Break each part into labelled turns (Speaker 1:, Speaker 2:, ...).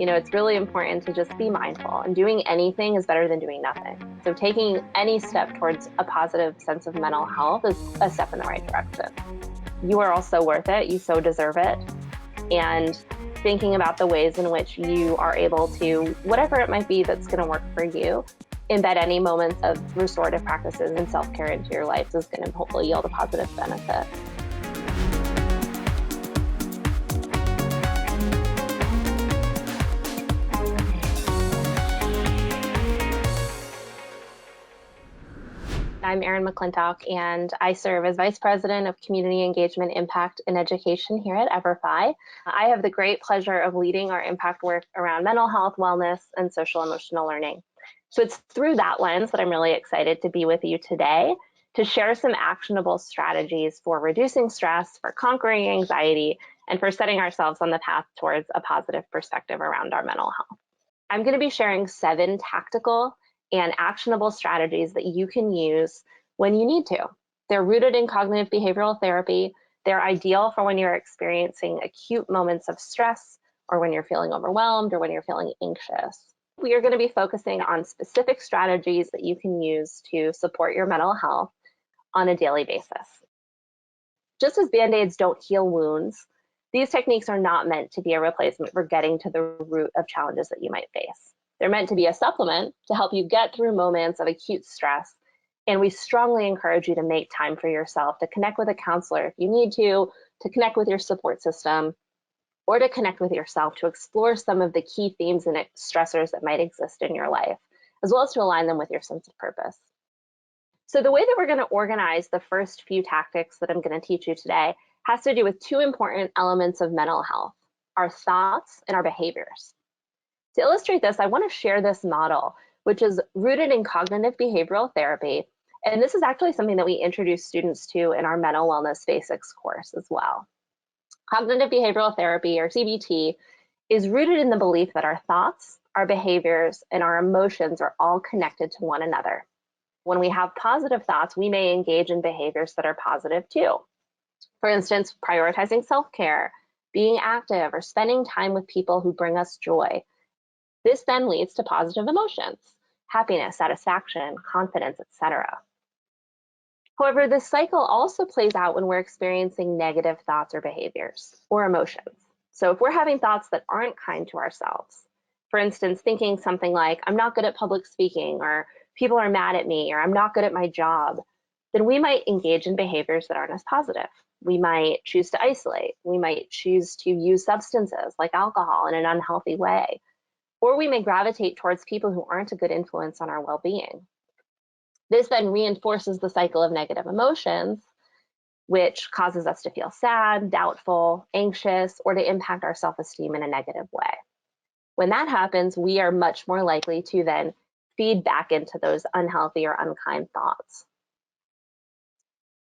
Speaker 1: It's really important to just be mindful, and doing anything is better than doing nothing. So taking any step towards a positive sense of mental health is a step in the right direction. You are also worth it. You so deserve it. And thinking about the ways in which you are able to, whatever it might be that's going to work for you, embed any moments of restorative practices and self-care into your life is going to hopefully yield a positive benefit. I'm Erin McClintock, and I serve as Vice President of Community Engagement, Impact, and Education here at EVERFI. I have the great pleasure of leading our impact work around mental health, wellness, and social emotional learning. So it's through that lens that I'm really excited to be with you today to share some actionable strategies for reducing stress, for conquering anxiety, and for setting ourselves on the path towards a positive perspective around our mental health. I'm going to be sharing 7 tactical and actionable strategies that you can use when you need to. They're rooted in cognitive behavioral therapy. They're ideal for when you're experiencing acute moments of stress, or when you're feeling overwhelmed, or when you're feeling anxious. We are going to be focusing on specific strategies that you can use to support your mental health on a daily basis. Just as Band-Aids don't heal wounds, these techniques are not meant to be a replacement for getting to the root of challenges that you might face. They're meant to be a supplement to help you get through moments of acute stress, and we strongly encourage you to make time for yourself, to connect with a counselor if you need to connect with your support system, or to connect with yourself to explore some of the key themes and stressors that might exist in your life, as well as to align them with your sense of purpose. So the way that we're going to organize the first few tactics that I'm going to teach you today has to do with 2 important elements of mental health: our thoughts and our behaviors. To illustrate this, I want to share this model, which is rooted in cognitive behavioral therapy. And this is actually something that we introduce students to in our mental wellness basics course as well. Cognitive behavioral therapy, or CBT, is rooted in the belief that our thoughts, our behaviors, and our emotions are all connected to one another. When we have positive thoughts, we may engage in behaviors that are positive too. For instance, prioritizing self-care, being active, or spending time with people who bring us joy. This then leads to positive emotions: happiness, satisfaction, confidence, etc. However, this cycle also plays out when we're experiencing negative thoughts or behaviors or emotions. So if we're having thoughts that aren't kind to ourselves, for instance, thinking something like, I'm not good at public speaking, or people are mad at me, or I'm not good at my job, then we might engage in behaviors that aren't as positive. We might choose to isolate. We might choose to use substances like alcohol in an unhealthy way. Or we may gravitate towards people who aren't a good influence on our well-being. This then reinforces the cycle of negative emotions, which causes us to feel sad, doubtful, anxious, or to impact our self-esteem in a negative way. When that happens, we are much more likely to then feed back into those unhealthy or unkind thoughts.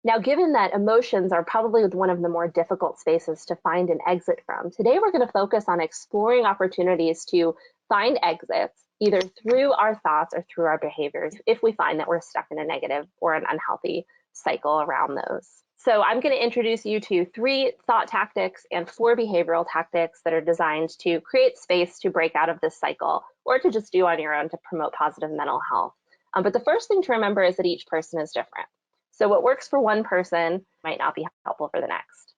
Speaker 1: Now, given that emotions are probably one of the more difficult spaces to find an exit from, today we're going to focus on exploring opportunities to find exits, either through our thoughts or through our behaviors, if we find that we're stuck in a negative or an unhealthy cycle around those. So I'm going to introduce you to 3 thought tactics and 4 behavioral tactics that are designed to create space to break out of this cycle, or to just do on your own to promote positive mental health. But the first thing to remember is that each person is different. So what works for one person might not be helpful for the next.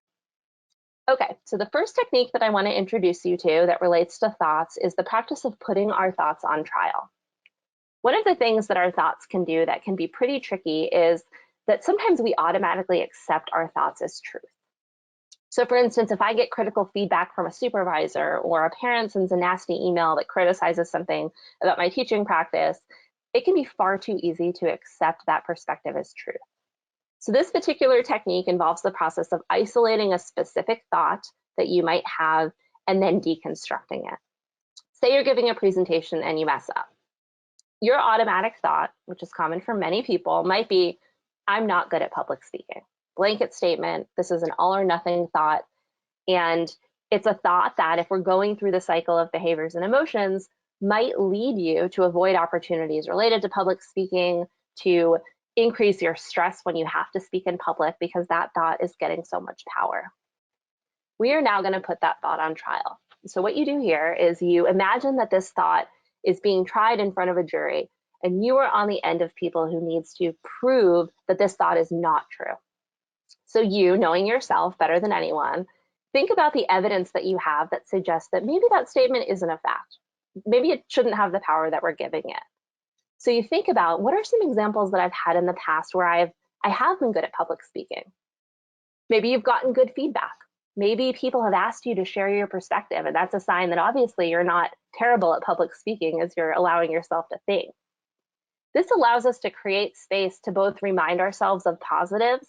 Speaker 1: Okay, so the first technique that I want to introduce you to that relates to thoughts is the practice of putting our thoughts on trial. One of the things that our thoughts can do that can be pretty tricky is that sometimes we automatically accept our thoughts as truth. So for instance, if I get critical feedback from a supervisor, or a parent sends a nasty email that criticizes something about my teaching practice, it can be far too easy to accept that perspective as truth. So this particular technique involves the process of isolating a specific thought that you might have and then deconstructing it. Say you're giving a presentation and you mess up. Your automatic thought, which is common for many people, might be, I'm not good at public speaking. Blanket statement. This is an all or nothing thought. And it's a thought that, if we're going through the cycle of behaviors and emotions, might lead you to avoid opportunities related to public speaking, to increase your stress when you have to speak in public, because that thought is getting so much power. We are now going to put that thought on trial. So what you do here is you imagine that this thought is being tried in front of a jury, and you are on the end of people who needs to prove that this thought is not true. So you, knowing yourself better than anyone, think about the evidence that you have that suggests that maybe that statement isn't a fact. Maybe it shouldn't have the power that we're giving it. So you think about, what are some examples that I've had in the past where I have been good at public speaking? Maybe you've gotten good feedback. Maybe people have asked you to share your perspective, and that's a sign that obviously you're not terrible at public speaking as you're allowing yourself to think. This allows us to create space to both remind ourselves of positives,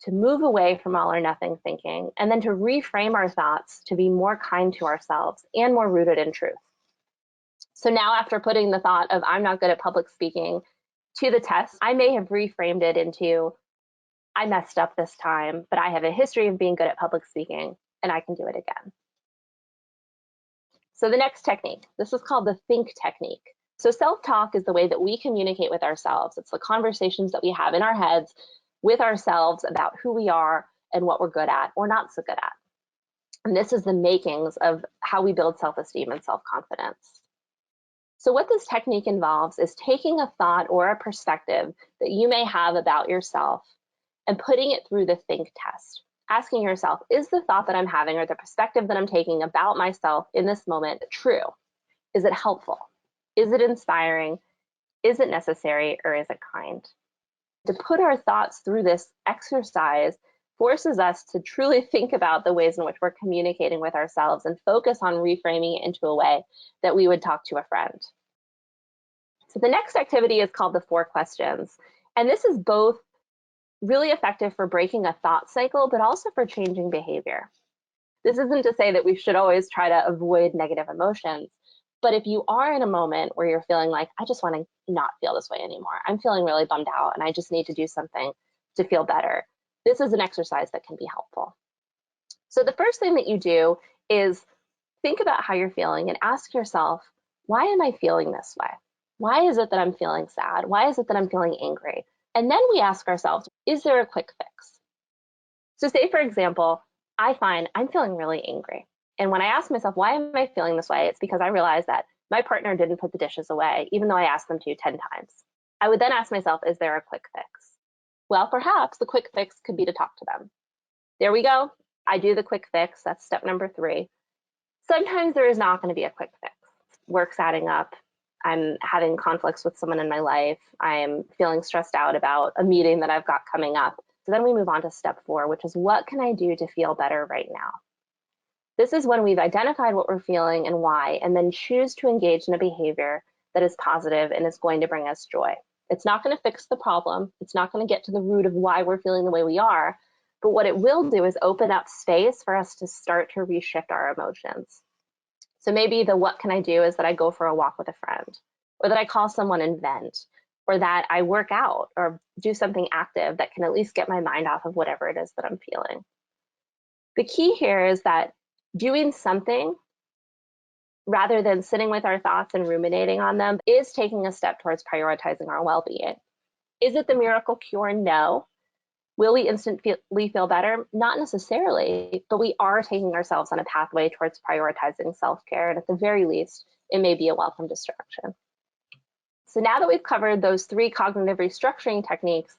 Speaker 1: to move away from all or nothing thinking, and then to reframe our thoughts to be more kind to ourselves and more rooted in truth. So now, after putting the thought of I'm not good at public speaking to the test, I may have reframed it into I messed up this time, but I have a history of being good at public speaking and I can do it again. So the next technique, this is called the think technique. So self-talk is the way that we communicate with ourselves. It's the conversations that we have in our heads with ourselves about who we are and what we're good at or not so good at. And this is the makings of how we build self-esteem and self-confidence. So what this technique involves is taking a thought or a perspective that you may have about yourself and putting it through the think test, asking yourself, is the thought that I'm having or the perspective that I'm taking about myself in this moment true? Is it helpful? Is it inspiring? Is it necessary, or is it kind? To put our thoughts through this exercise forces us to truly think about the ways in which we're communicating with ourselves and focus on reframing it into a way that we would talk to a friend. So the next activity is called the 4 questions. And this is both really effective for breaking a thought cycle, but also for changing behavior. This isn't to say that we should always try to avoid negative emotions, but if you are in a moment where you're feeling like, I just want to not feel this way anymore, I'm feeling really bummed out and I just need to do something to feel better, this is an exercise that can be helpful. So the first thing that you do is think about how you're feeling and ask yourself, why am I feeling this way? Why is it that I'm feeling sad? Why is it that I'm feeling angry? And then we ask ourselves, is there a quick fix? So say, for example, I find I'm feeling really angry. And when I ask myself, why am I feeling this way? It's because I realized that my partner didn't put the dishes away, even though I asked them to 10 times. I would then ask myself, is there a quick fix? Well, perhaps the quick fix could be to talk to them. There we go. I do the quick fix. That's step number 3. Sometimes there is not going to be a quick fix. Work's adding up. I'm having conflicts with someone in my life. I am feeling stressed out about a meeting that I've got coming up. So then we move on to step 4, which is what can I do to feel better right now? This is when we've identified what we're feeling and why, and then choose to engage in a behavior that is positive and is going to bring us joy. It's not going to fix the problem. It's not going to get to the root of why we're feeling the way we are. But what it will do is open up space for us to start to reshift our emotions. So maybe the what can I do is that I go for a walk with a friend, or that I call someone and vent, or that I work out or do something active that can at least get my mind off of whatever it is that I'm feeling. The key here is that doing something rather than sitting with our thoughts and ruminating on them is taking a step towards prioritizing our well-being. Is it the miracle cure? No. Will we instantly feel better? Not necessarily, but we are taking ourselves on a pathway towards prioritizing self-care, and at the very least, it may be a welcome distraction. So now that we've covered those 3 cognitive restructuring techniques,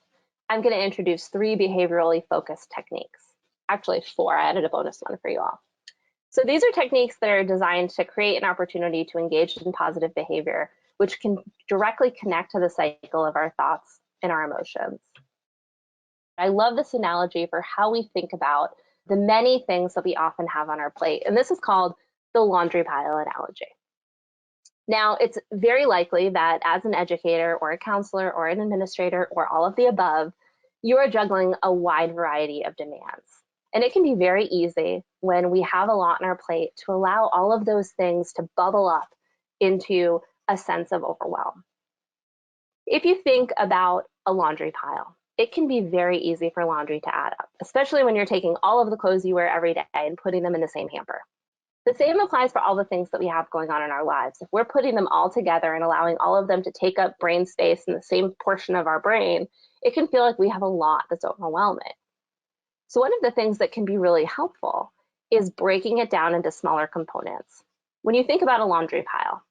Speaker 1: I'm going to introduce 3 behaviorally focused techniques. Actually 4, I added a bonus one for you all. So these are techniques that are designed to create an opportunity to engage in positive behavior, which can directly connect to the cycle of our thoughts and our emotions. I love this analogy for how we think about the many things that we often have on our plate, and this is called the laundry pile analogy. Now, it's very likely that as an educator or a counselor or an administrator or all of the above, you are juggling a wide variety of demands. And it can be very easy when we have a lot on our plate to allow all of those things to bubble up into a sense of overwhelm. If you think about a laundry pile, it can be very easy for laundry to add up, especially when you're taking all of the clothes you wear every day and putting them in the same hamper. The same applies for all the things that we have going on in our lives. If we're putting them all together and allowing all of them to take up brain space in the same portion of our brain, it can feel like we have a lot that's overwhelming. So one of the things that can be really helpful is breaking it down into smaller components. When you think about a laundry pile,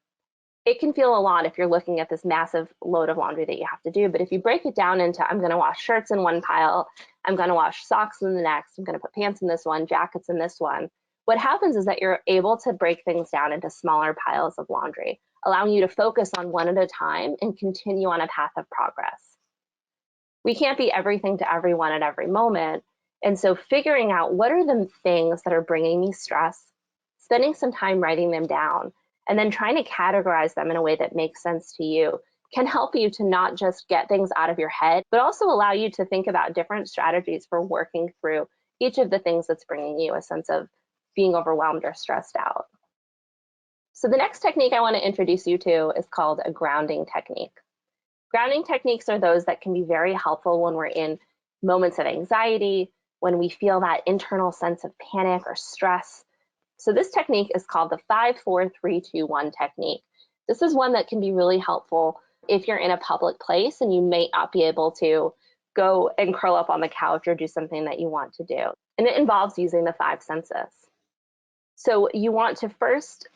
Speaker 1: it can feel a lot if you're looking at this massive load of laundry that you have to do. But if you break it down into, I'm going to wash shirts in one pile, I'm going to wash socks in the next, I'm going to put pants in this one, jackets in this one, what happens is that you're able to break things down into smaller piles of laundry, allowing you to focus on one at a time and continue on a path of progress. We can't be everything to everyone at every moment. And so figuring out what are the things that are bringing me stress, spending some time writing them down, and then trying to categorize them in a way that makes sense to you can help you to not just get things out of your head, but also allow you to think about different strategies for working through each of the things that's bringing you a sense of being overwhelmed or stressed out. So the next technique I want to introduce you to is called a grounding technique. Grounding techniques are those that can be very helpful when we're in moments of anxiety, when we feel that internal sense of panic or stress. So this technique is called the 5-4-3-2-1 technique. This is one that can be really helpful if you're in a public place and you may not be able to go and curl up on the couch or do something that you want to do. And it involves using the 5 senses. So you want to first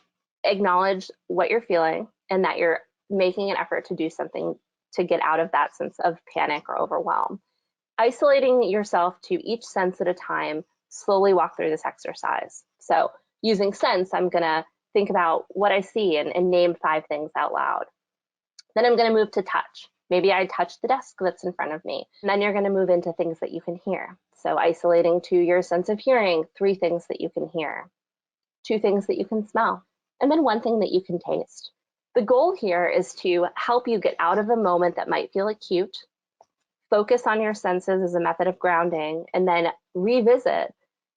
Speaker 1: acknowledge what you're feeling and that you're making an effort to do something to get out of that sense of panic or overwhelm. Isolating yourself to each sense at a time, slowly walk through this exercise. So using sense, I'm going to think about what I see and name 5 things out loud. Then I'm going to move to touch. Maybe I touch the desk that's in front of me. And then you're going to move into things that you can hear. So isolating to your sense of hearing, 3 things that you can hear, 2 things that you can smell, and then 1 thing that you can taste. The goal here is to help you get out of a moment that might feel acute, focus on your senses as a method of grounding, and then revisit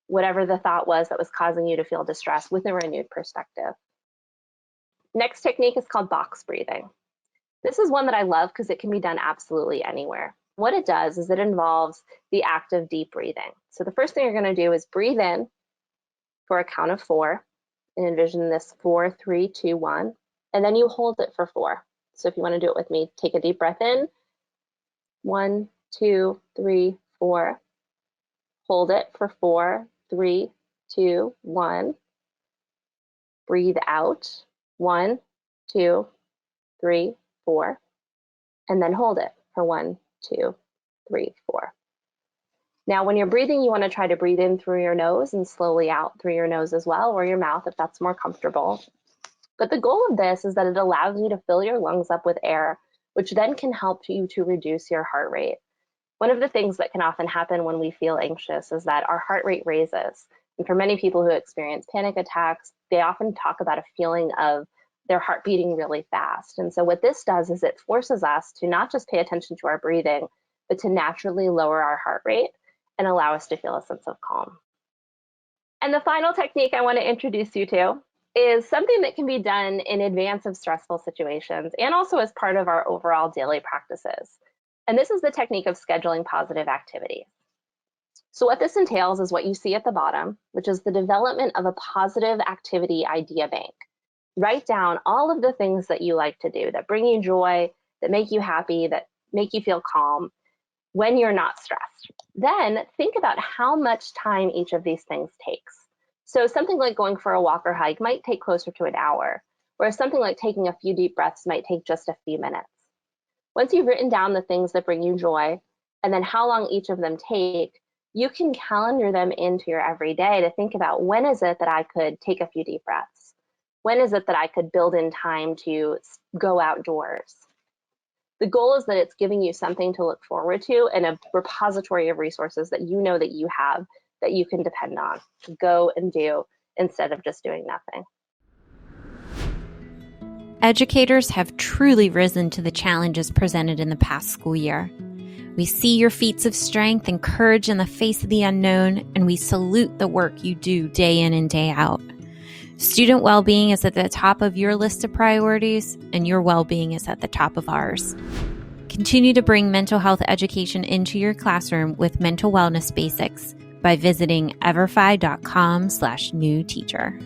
Speaker 1: whatever the thought was that was causing you to feel distressed with a renewed perspective. Next technique is called box breathing. This is one that I love because it can be done absolutely anywhere. What it does is it involves the act of deep breathing. So the first thing you're going to do is breathe in for a count of 4 and envision this 4, 3, 2, 1, and then you hold it for 4. So if you want to do it with me, take a deep breath in, 1, 2, 3, 4. Hold it for 4, 3, 2, 1. Breathe out, 1, 2, 3, 4. And then hold it for 1, 2, 3, 4. Now, when you're breathing, you want to try to breathe in through your nose and slowly out through your nose as well, or your mouth if that's more comfortable. But the goal of this is that it allows you to fill your lungs up with air, which then can help you to reduce your heart rate. One of the things that can often happen when we feel anxious is that our heart rate raises. And for many people who experience panic attacks, they often talk about a feeling of their heart beating really fast. And so what this does is it forces us to not just pay attention to our breathing, but to naturally lower our heart rate and allow us to feel a sense of calm. And the final technique I want to introduce you to is something that can be done in advance of stressful situations and also as part of our overall daily practices. And this is the technique of scheduling positive activity. So what this entails is what you see at the bottom, which is the development of a positive activity idea bank. Write down all of the things that you like to do that bring you joy, that make you happy, that make you feel calm when you're not stressed. Then think about how much time each of these things takes. So something like going for a walk or hike might take closer to an hour, whereas something like taking a few deep breaths might take just a few minutes. Once you've written down the things that bring you joy, and then how long each of them take, you can calendar them into your everyday to think about when is it that I could take a few deep breaths? When is it that I could build in time to go outdoors? The goal is that it's giving you something to look forward to and a repository of resources that you know that you have that you can depend on to go and do instead of just doing nothing.
Speaker 2: Educators have truly risen to the challenges presented in the past school year. We see your feats of strength and courage in the face of the unknown, and we salute the work you do day in and day out. Student well-being is at the top of your list of priorities, and your well-being is at the top of ours. Continue to bring mental health education into your classroom with mental wellness basics by visiting everfi.com/new teacher.